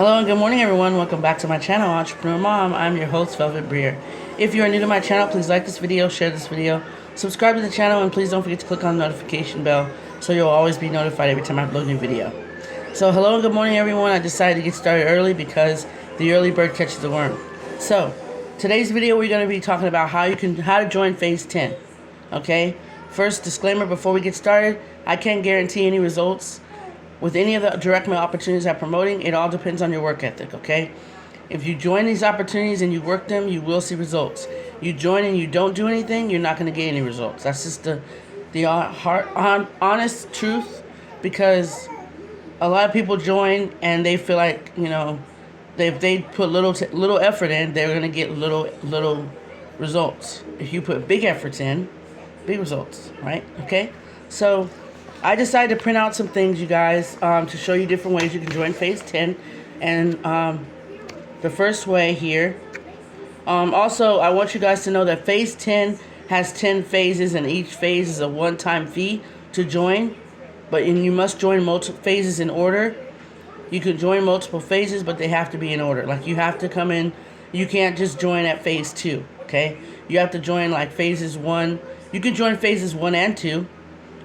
Hello and good morning, everyone. Welcome back to my channel, Entrepreneur Mom. I'm your host, Velvet Briere. If you are new to my channel, please like this video, share this video, subscribe to the channel, and please don't forget to click on the notification bell so you'll always be notified every time I upload a new video. So hello and good morning, everyone. I decided to get started early because the early bird catches the worm. So today's video, we're going to be talking about how to join phase 10. Okay. First disclaimer before we get started, I can't guarantee any results with any of the direct mail opportunities I'm promoting. It all depends on your work ethic, okay? If you join these opportunities and you work them, you will see results. You join and you don't do anything, you're not going to get any results. That's just the honest truth, because a lot of people join and they feel like, you know, if they put little effort in, they're going to get little results. If you put big efforts in, big results, right? Okay? So I decided to print out some things, you guys, to show you different ways you can join phase 10. And the first way here, also I want you guys to know that phase 10 has 10 phases, and each phase is a one-time fee to join. But you must join multiple phases in order. You can join multiple phases, but they have to be in order. Like, you have to come in, you can't just join at phase 2, okay? You have to join like phases 1. You can join phases 1 and 2.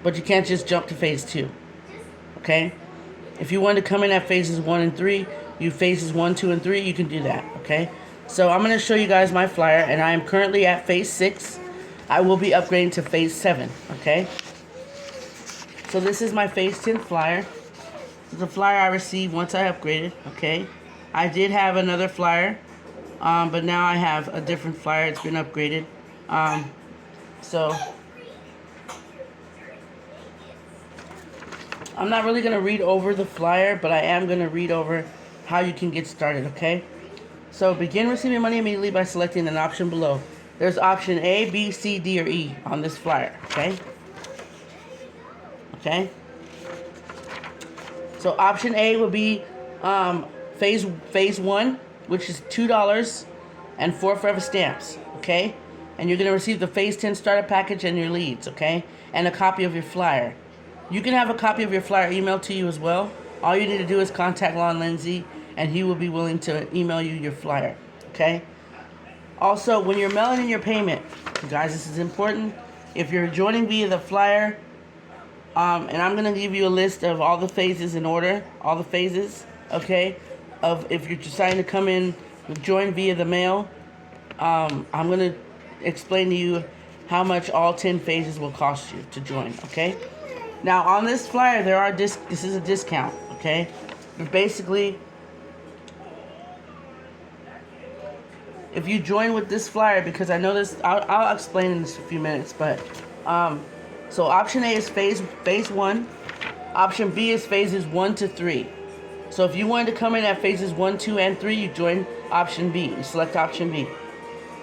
But you can't just jump to phase 2, okay? If you want to come in at phases 1 and 3, you phases 1, 2, and 3, you can do that, okay? So I'm going to show you guys my flyer, and I am currently at phase 6. I will be upgrading to phase 7, okay? So this is my phase 10 flyer. This is the flyer I received once I upgraded, okay? I did have another flyer, but now I have a different flyer. It's been upgraded. So I'm not really going to read over the flyer, but I am going to read over how you can get started, okay? So begin receiving money immediately by selecting an option below. There's option A, B, C, D, or E on this flyer, okay? Okay? So option A will be phase 1, which is $2 and 4 forever stamps, okay? And you're going to receive the phase 10 starter package and your leads, okay? And a copy of your flyer. You can have a copy of your flyer emailed to you as well. All you need to do is contact Lon Lindsey, and he will be willing to email you your flyer, okay? Also, when you're mailing in your payment, you guys, this is important. If you're joining via the flyer, and I'm going to give you a list of all the phases in order, all the phases, okay, of if you're deciding to come in, join via the mail, I'm going to explain to you how much all 10 phases will cost you to join, okay? Now, on this flyer, this is a discount, okay? But basically, if you join with this flyer, because I know this, I'll explain in just a few minutes, but, so option A is phase 1. Option B is phases 1 to 3. So if you wanted to come in at phases 1, 2, and 3, you join option B. You select option B.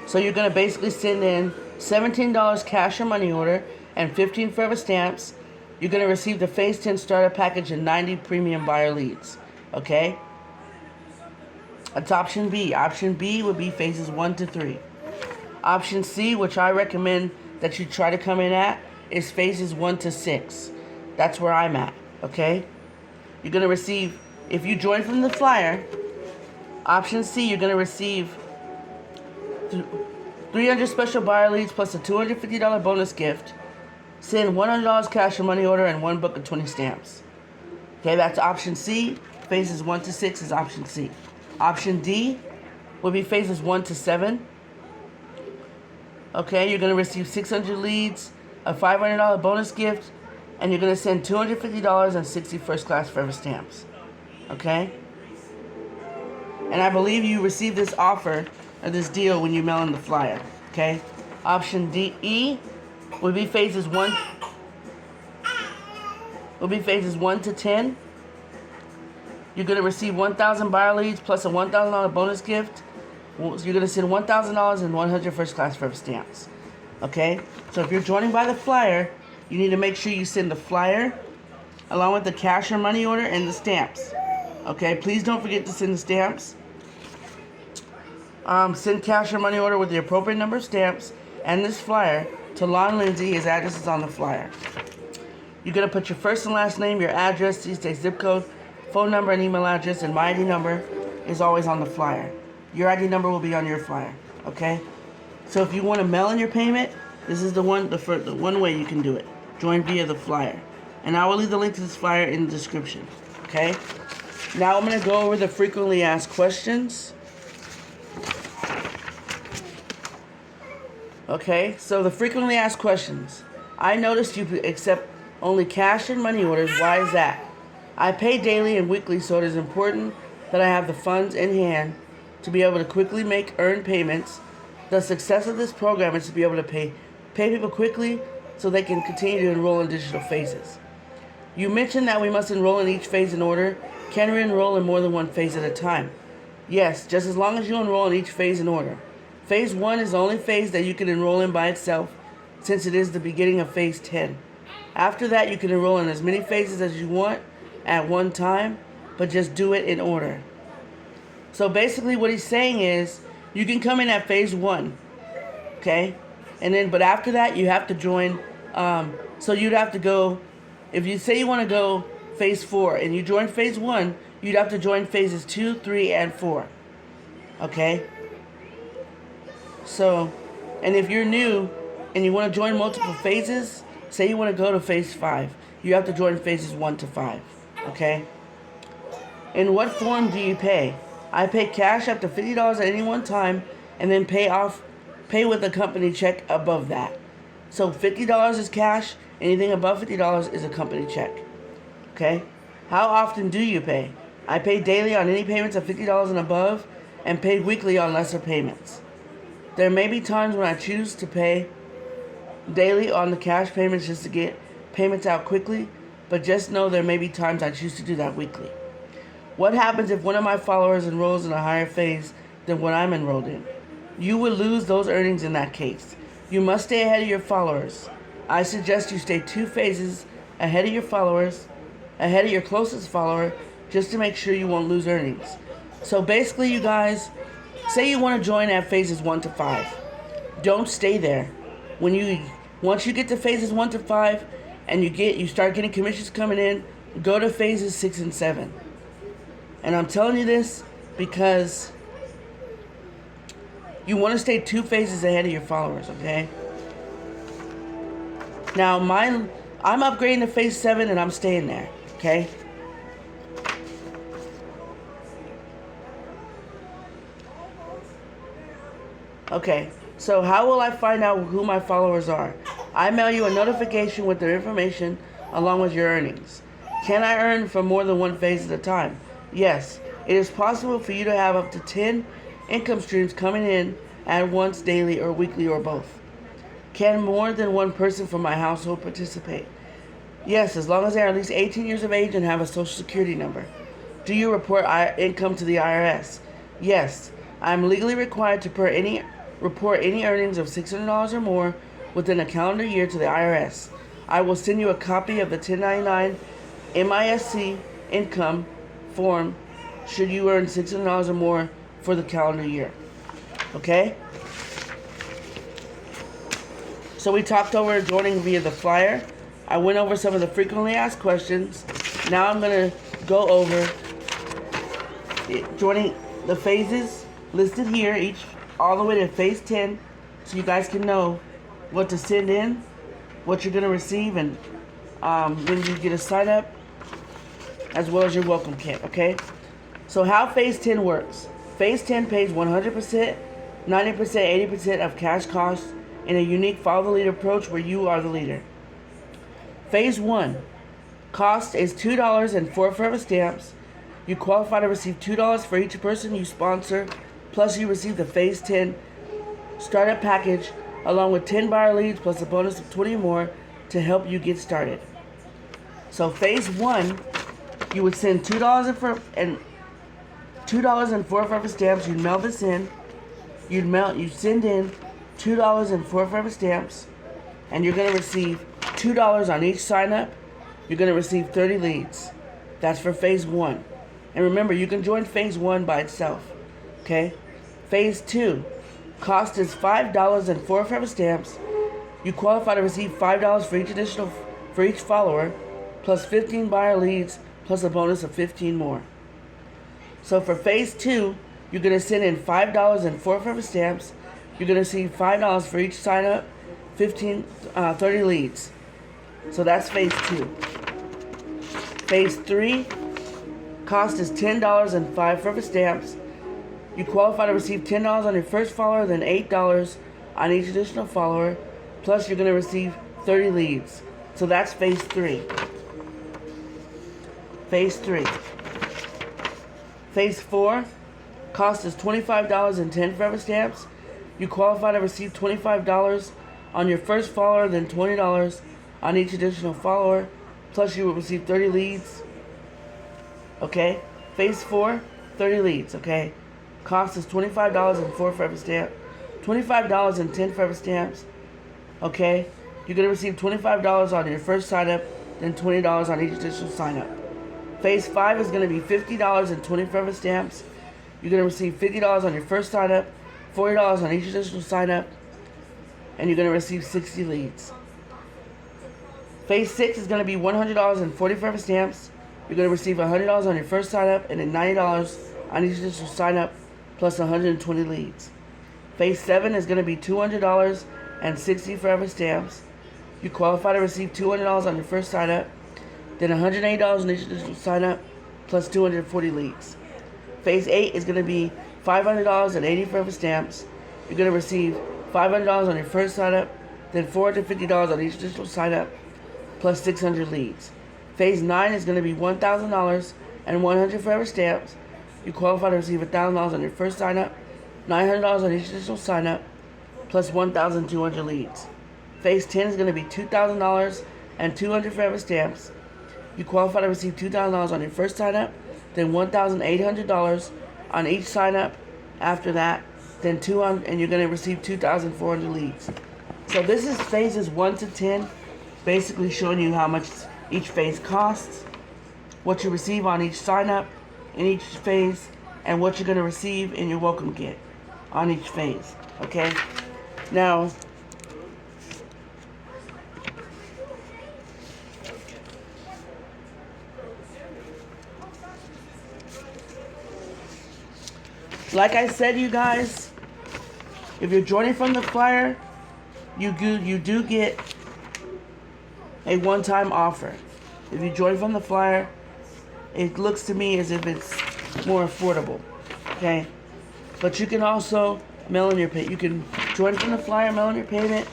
So you're going to basically send in $17 cash or money order and 15 forever stamps. You're going to receive the phase 10 starter package and 90 premium buyer leads, okay? That's option B. Option B would be phases 1 to 3. Option C, which I recommend that you try to come in at, is phases 1 to 6. That's where I'm at, okay? You're going to receive, if you join from the flyer, option C, you're going to receive 300 special buyer leads plus a $250 bonus gift. Send $100 cash or money order and 1 book of 20 stamps. Okay, that's option C. Phases 1 to 6 is option C. Option D will be phases 1 to 7. Okay, you're going to receive 600 leads, a $500 bonus gift, and you're going to send $250 and 60 first class forever stamps. Okay? And I believe you received this offer or this deal when you mail in the flyer. Okay? Option E will be phases 1 to 10. You're going to receive 1,000 buyer leads plus a $1,000 bonus gift. So you're going to send $1,000 and 100 first class forever stamps. Okay? So if you're joining by the flyer, you need to make sure you send the flyer along with the cash or money order and the stamps. Okay? Please don't forget to send the stamps. Send cash or money order with the appropriate number of stamps and this flyer to Lon Lindsey. His address is on the flyer. You're going to put your first and last name, your address, Tuesday zip code, phone number and email address, and my ID number. is always on the flyer. Your ID number will be on your flyer, okay? So if you want to mail in your payment, this is the one way you can do it. Join via the flyer. And I will leave the link to this flyer in the description, okay? Now I'm going to go over the frequently asked questions. Okay, so the frequently asked questions. I noticed you accept only cash and money orders. Why is that? I pay daily and weekly, so it is important that I have the funds in hand to be able to quickly make earned payments. The success of this program is to be able to pay people quickly so they can continue to enroll in additional phases. You mentioned that we must enroll in each phase in order. Can we enroll in more than one phase at a time? Yes, just as long as you enroll in each phase in order. Phase 1 is the only phase that you can enroll in by itself, since it is the beginning of phase 10. After that, you can enroll in as many phases as you want at one time, but just do it in order. So basically what he's saying is, you can come in at phase 1, okay? But after that, you have to join, so you'd have to go, if you say you want to go phase 4 and you join phase 1, you'd have to join phases 2, 3, and 4, okay? So, and if you're new and you want to join multiple phases, say you want to go to phase 5, you have to join phases 1 to 5, okay? In what form do you pay? I pay cash up to $50 at any one time, and then pay with a company check above that. So $50 is cash, anything above $50 is a company check, okay? How often do you pay? I pay daily on any payments of $50 and above, and pay weekly on lesser payments. There may be times when I choose to pay daily on the cash payments just to get payments out quickly, but just know there may be times I choose to do that weekly. What happens if one of my followers enrolls in a higher phase than what I'm enrolled in? You will lose those earnings in that case. You must stay ahead of your followers. I suggest you stay 2 phases ahead of your followers, ahead of your closest follower, just to make sure you won't lose earnings. So basically, you guys, say you want to join at phases 1 to 5. Don't stay there. Once you get to phases 1 to 5 and you start getting commissions coming in, go to phases 6 and 7. And I'm telling you this because you want to stay 2 phases ahead of your followers, okay? Now I'm upgrading to phase 7 and I'm staying there, okay? Okay, so how will I find out who my followers are? I mail you a notification with their information along with your earnings. Can I earn from more than one phase at a time? Yes, it is possible for you to have up to 10 income streams coming in at once, daily or weekly or both. Can more than one person from my household participate? Yes, as long as they are at least 18 years of age and have a social security number. Do you report income to the IRS? Yes, I am legally required to report any earnings of $600 or more within a calendar year to the IRS. I will send you a copy of the 1099 MISC income form should you earn $600 or more for the calendar year. Okay? So we talked over joining via the flyer. I went over some of the frequently asked questions. Now I'm going to go over joining the phases listed here, each all the way to phase 10, so you guys can know what to send in, what you're going to receive, and when you get a sign up, as well as your welcome kit, okay? So how phase 10 works. Phase 10 pays 100%, 90%, 80% of cash costs in a unique follow the leader approach where you are the leader. Phase 1, cost is $2 and 4 forever stamps. You qualify to receive $2 for each person you sponsor, plus you receive the phase 10 startup package along with 10 buyer leads plus a bonus of 20 more to help you get started. So phase 1, you would send $2 and 4 forever stamps. You'd mail this in. You send in $2 and 4 forever stamps, and you're gonna receive $2 on each sign up. You're gonna receive 30 leads. That's for phase 1. And remember, you can join phase 1 by itself. Okay? Phase 2, cost is $5 and 4 forever stamps. You qualify to receive $5 for each follower, plus 15 buyer leads, plus a bonus of 15 more. So for phase 2, you're going to send in $5 and 4 forever stamps. You're going to receive $5 for each sign up, 30 leads. So that's phase 2. Phase 3, cost is $10 and 5 forever stamps. You qualify to receive $10 on your first follower, then $8 on each additional follower. Plus, you're going to receive 30 leads. So that's phase 3. Phase 3. Phase 4, cost is $25 and 10 forever stamps. You qualify to receive $25 on your first follower, then $20 on each additional follower. Plus, you will receive 30 leads. Okay? Phase 4, 30 leads. Okay? Cost is $25 and 4 forever stamps. $25 and 10 forever stamps. Okay? You're going to receive $25 on your first sign up, then $20 on each additional sign up. Phase 5 is going to be $50 and 20 forever stamps. You're going to receive $50 on your first sign up, $40 on each additional sign up, and you're going to receive 60 leads. Phase 6 is going to be $100 and 40 forever stamps. You're going to receive $100 on your first sign up, and then $90 on each additional sign up, plus 120 leads. Phase 7 is going to be $200 and 60 forever stamps. You qualify to receive $200 on your first sign up, then $180 on each additional sign up, plus 240 leads. Phase 8 is going to be $500 and 80 forever stamps. You're going to receive $500 on your first sign up, then $450 on each additional sign up, plus 600 leads. Phase 9 is going to be $1,000 and 100 forever stamps. You qualify to receive $1,000 on your first sign up, $900 on each additional sign up, plus 1,200 leads. Phase 10 is going to be $2,000 and 200 forever stamps. You qualify to receive $2,000 on your first sign up, then $1,800 on each sign up after that, then and you're going to receive 2,400 leads. So this is phases 1 to 10, basically showing you how much each phase costs, what you receive on each sign up in each phase, and what you're going to receive in your welcome kit on each phase. Okay? Now, like I said, you guys, if you're joining from the flyer, you do get a one-time offer. If you join from the flyer, it looks to me as if it's more affordable. Okay? But you can also mail in your pay. You can join from the flyer, mail in your payment.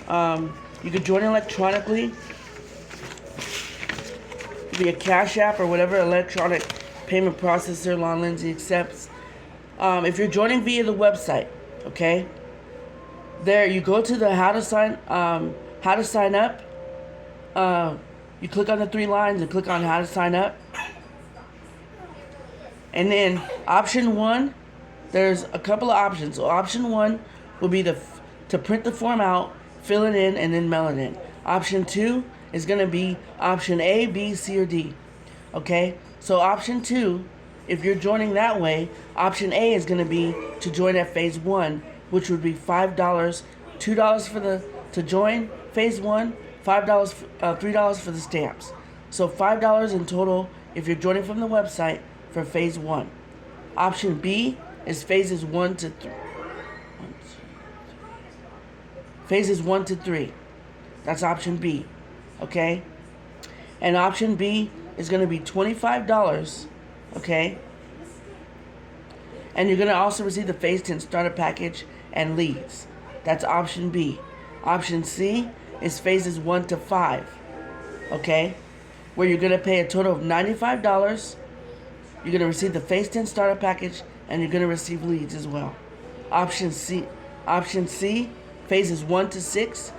You can join electronically via Cash App or whatever electronic payment processor Lon Lindsey accepts. If you're joining via the website, okay, there you go to the how to sign up. You click on the 3 lines and click on how to sign up, and then option 1, there's a couple of options. So option 1 will be to print the form out, fill it in, and then mail it in. Option 2 is going to be option A, B, C, or D. Okay, so option 2, if you're joining that way, option A is going to be to join at phase 1, which would be $5, $2 to join phase 1, $5, $3 for the stamps. So $5 in total if you're joining from the website for phase 1. Option B is phases 1 to 3. Phases 1 to 3. That's option B. Okay? And option B is going to be $25. Okay? And you're going to also receive the phase 10 starter package and leads. That's option B. Option C is phases 1 to 5. Okay? Where you're going to pay a total of $95. You're going to receive the phase 10 starter package and you're going to receive leads as well. Option C, phases 1 to 6.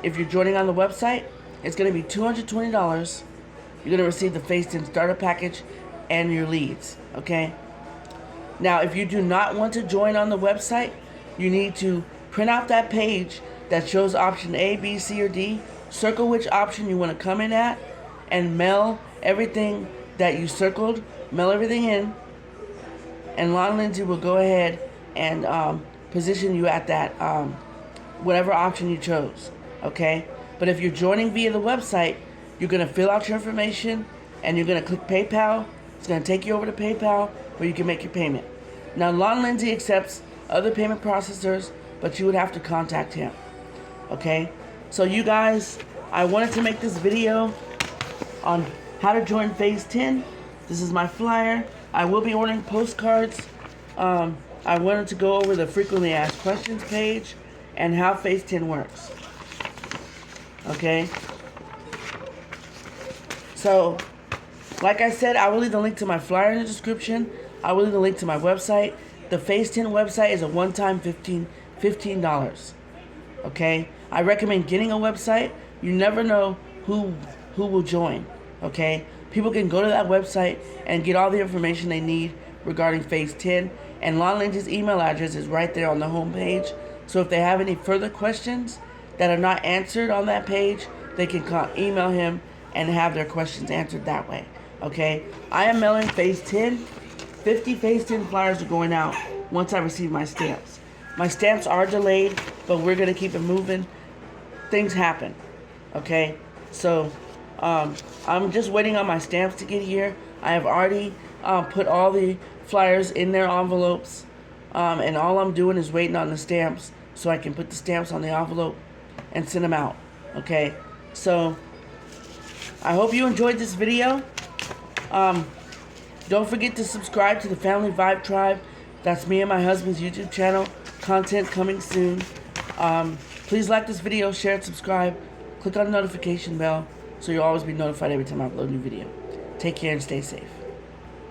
If you're joining on the website, it's going to be $220. You're going to receive the phase 10 starter package and your leads. Okay? Now, if you do not want to join on the website, you need to print out that page that shows option A, B, C, or D. Circle which option you want to come in at and mail everything that you circled. Mail everything in, and Lon Lindsey will go ahead and position you at that whatever option you chose. Okay? But if you're joining via the website, you're going to fill out your information and you're going to click PayPal. It's going to take you over to PayPal. where you can make your payment. Now, Lon Lindsey accepts other payment processors, but you would have to contact him. Okay? So you guys, I wanted to make this video on how to join Phase 10. This is my flyer. I will be ordering postcards. I wanted to go over the frequently asked questions page and how Phase 10 works. Okay? So, like I said, I will leave the link to my flyer in the description. I will leave the link to my website. The Phase 10 website is a one-time $15. Okay? I recommend getting a website. You never know who will join. Okay? People can go to that website and get all the information they need regarding Phase 10. And Lon Lindsey's email address is right there on the home page. So if they have any further questions that are not answered on that page, they can email him and have their questions answered that way. Okay? I am mailing Phase 10. 50 Phase 10 flyers are going out once I receive my stamps. My stamps are delayed, but we're going to keep it moving. Things happen. Okay? So, I'm just waiting on my stamps to get here. I have already put all the flyers in their envelopes. And all I'm doing is waiting on the stamps so I can put the stamps on the envelope and send them out. Okay? So, I hope you enjoyed this video. Don't forget to subscribe to the Family Vibe Tribe. That's me and my husband's YouTube channel. Content coming soon. Please like this video, share it, subscribe. Click on the notification bell so you'll always be notified every time I upload a new video. Take care and stay safe.